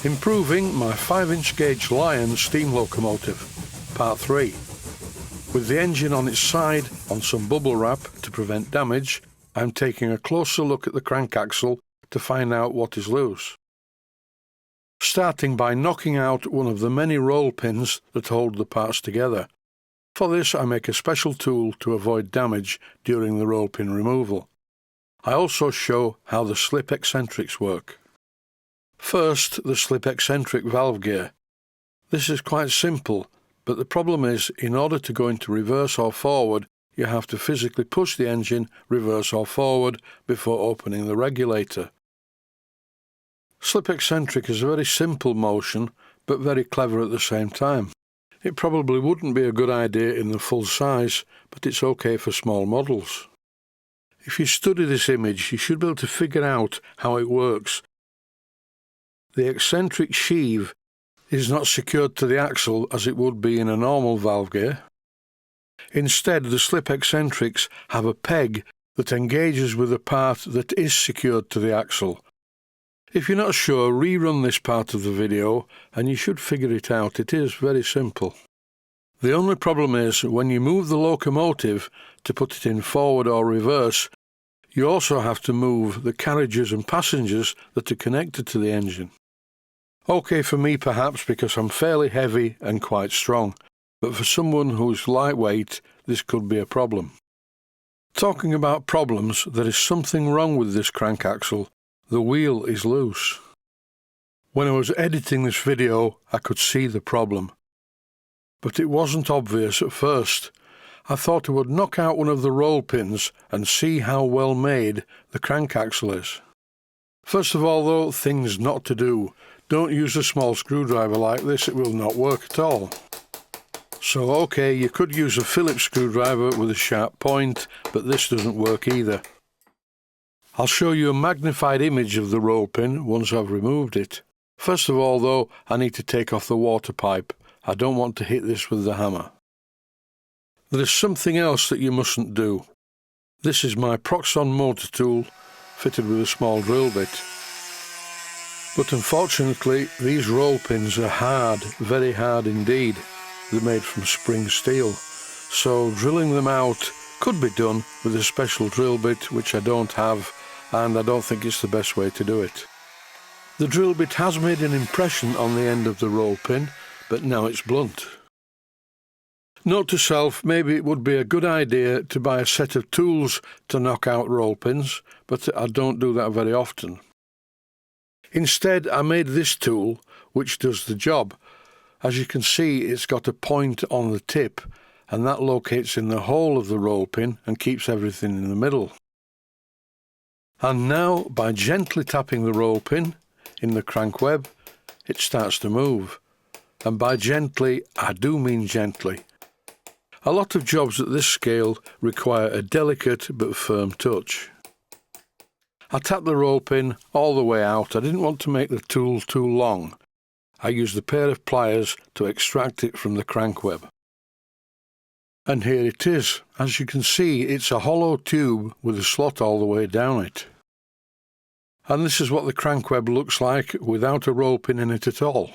Improving my 5-inch gauge Lion steam locomotive, part 3. With the engine on its side on some bubble wrap to prevent damage, I'm taking a closer look at the crank axle to find out what is loose. Starting by knocking out one of the many roll pins that hold the parts together. For this I make a special tool to avoid damage during the roll pin removal. I also show how the slip eccentrics work. First, the slip eccentric valve gear. This is quite simple, but the problem is, in order to go into reverse or forward, you have to physically push the engine reverse or forward before opening the regulator. Slip eccentric is a very simple motion, but very clever at the same time. It probably wouldn't be a good idea in the full size, but it's okay for small models. If you study this image, you should be able to figure out how it works. The eccentric sheave is not secured to the axle as it would be in a normal valve gear. Instead, the slip eccentrics have a peg that engages with the part that is secured to the axle. If you're not sure, rerun this part of the video and you should figure it out. It is very simple. The only problem is, when you move the locomotive to put it in forward or reverse, you also have to move the carriages and passengers that are connected to the engine. Okay for me perhaps, because I'm fairly heavy and quite strong, but for someone who's lightweight this could be a problem. Talking about problems, there is something wrong with this crank axle. The wheel is loose. When I was editing this video I could see the problem, but it wasn't obvious at first. I thought I would knock out one of the roll pins and see how well made the crank axle is. First of all though, things not to do. Don't use a small screwdriver like this, it will not work at all. So okay, you could use a Phillips screwdriver with a sharp point, but this doesn't work either. I'll show you a magnified image of the roll pin once I've removed it. First of all though, I need to take off the water pipe. I don't want to hit this with the hammer. There is something else that you mustn't do. This is my Proxon motor tool fitted with a small drill bit. But unfortunately these roll pins are hard, very hard indeed. They're made from spring steel, so drilling them out could be done with a special drill bit, which I don't have, and I don't think it's the best way to do it. The drill bit has made an impression on the end of the roll pin, but now it's blunt. Note to self, maybe it would be a good idea to buy a set of tools to knock out roll pins, but I don't do that very often. Instead, I made this tool, which does the job. As you can see, it's got a point on the tip, and that locates in the hole of the roll pin and keeps everything in the middle. And now, by gently tapping the roll pin in the crank web, it starts to move. And by gently, I do mean gently. A lot of jobs at this scale require a delicate but firm touch. I tapped the roll pin all the way out. I didn't want to make the tool too long. I used a pair of pliers to extract it from the crank web. And here it is. As you can see, it's a hollow tube with a slot all the way down it. And this is what the crank web looks like without a roll pin in it at all.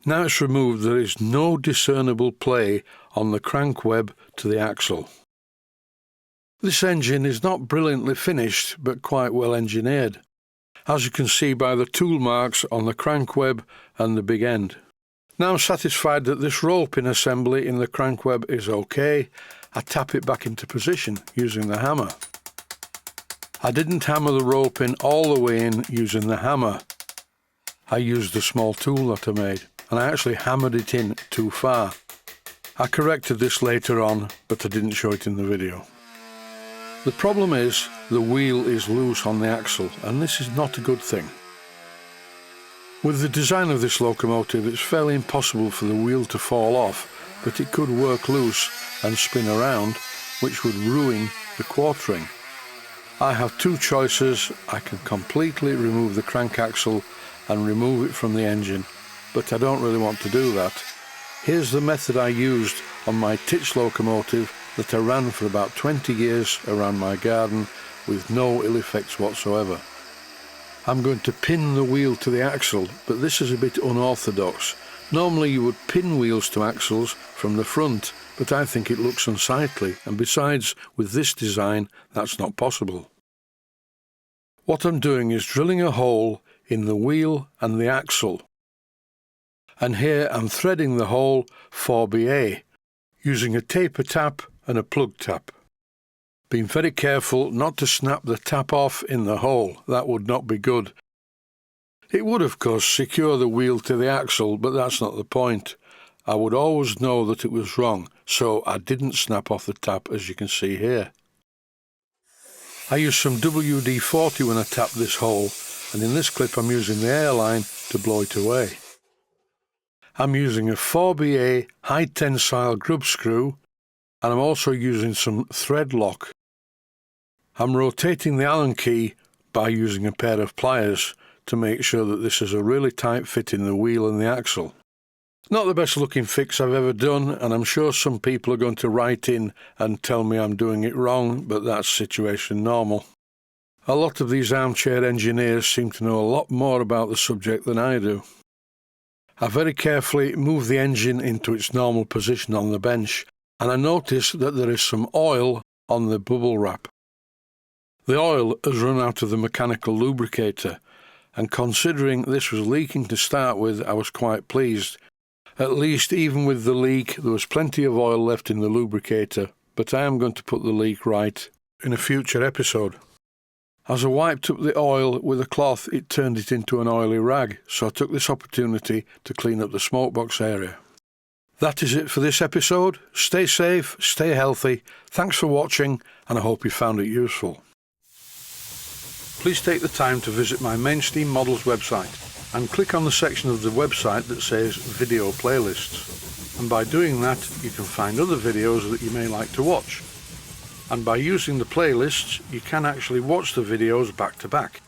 Now it's removed, there is no discernible play on the crank web to the axle. This engine is not brilliantly finished, but quite well engineered, as you can see by the tool marks on the crank web and the big end. Now I'm satisfied that this roll pin assembly in the crank web is okay. I tap it back into position using the hammer. I didn't hammer the roll pin all the way in using the hammer. I used the small tool that I made, and I actually hammered it in too far. I corrected this later on, but I didn't show it in the video. The problem is, the wheel is loose on the axle, and this is not a good thing. With the design of this locomotive, it's fairly impossible for the wheel to fall off, but it could work loose and spin around, which would ruin the quartering. I have two choices. I can completely remove the crank axle and remove it from the engine, but I don't really want to do that. Here's the method I used on my Titch locomotive that I ran for about 20 years around my garden with no ill effects whatsoever. I'm going to pin the wheel to the axle, but this is a bit unorthodox. Normally you would pin wheels to axles from the front, but I think it looks unsightly, and besides, with this design, that's not possible. What I'm doing is drilling a hole in the wheel and the axle. And here I'm threading the hole 4BA, using a taper tap and a plug tap. Being very careful not to snap the tap off in the hole, that would not be good. It would of course secure the wheel to the axle, but that's not the point. I would always know that it was wrong, so I didn't snap off the tap, as you can see here. I used some WD-40 when I tapped this hole, and in this clip I'm using the airline to blow it away. I'm using a 4BA high tensile grub screw, and I'm also using some thread lock. I'm rotating the Allen key by using a pair of pliers to make sure that this is a really tight fit in the wheel and the axle. Not the best looking fix I've ever done, and I'm sure some people are going to write in and tell me I'm doing it wrong, but that's situation normal. A lot of these armchair engineers seem to know a lot more about the subject than I do. I very carefully move the engine into its normal position on the bench, and I notice that there is some oil on the bubble wrap. The oil has run out of the mechanical lubricator, and considering this was leaking to start with, I was quite pleased. At least even with the leak, there was plenty of oil left in the lubricator, but I am going to put the leak right in a future episode. As I wiped up the oil with a cloth, it turned it into an oily rag, so I took this opportunity to clean up the smokebox area. That is it for this episode. Stay safe, stay healthy, thanks for watching, and I hope you found it useful. Please take the time to visit my Mainsteam Models website and click on the section of the website that says Video Playlists. And by doing that, you can find other videos that you may like to watch. And by using the playlists, you can actually watch the videos back to back.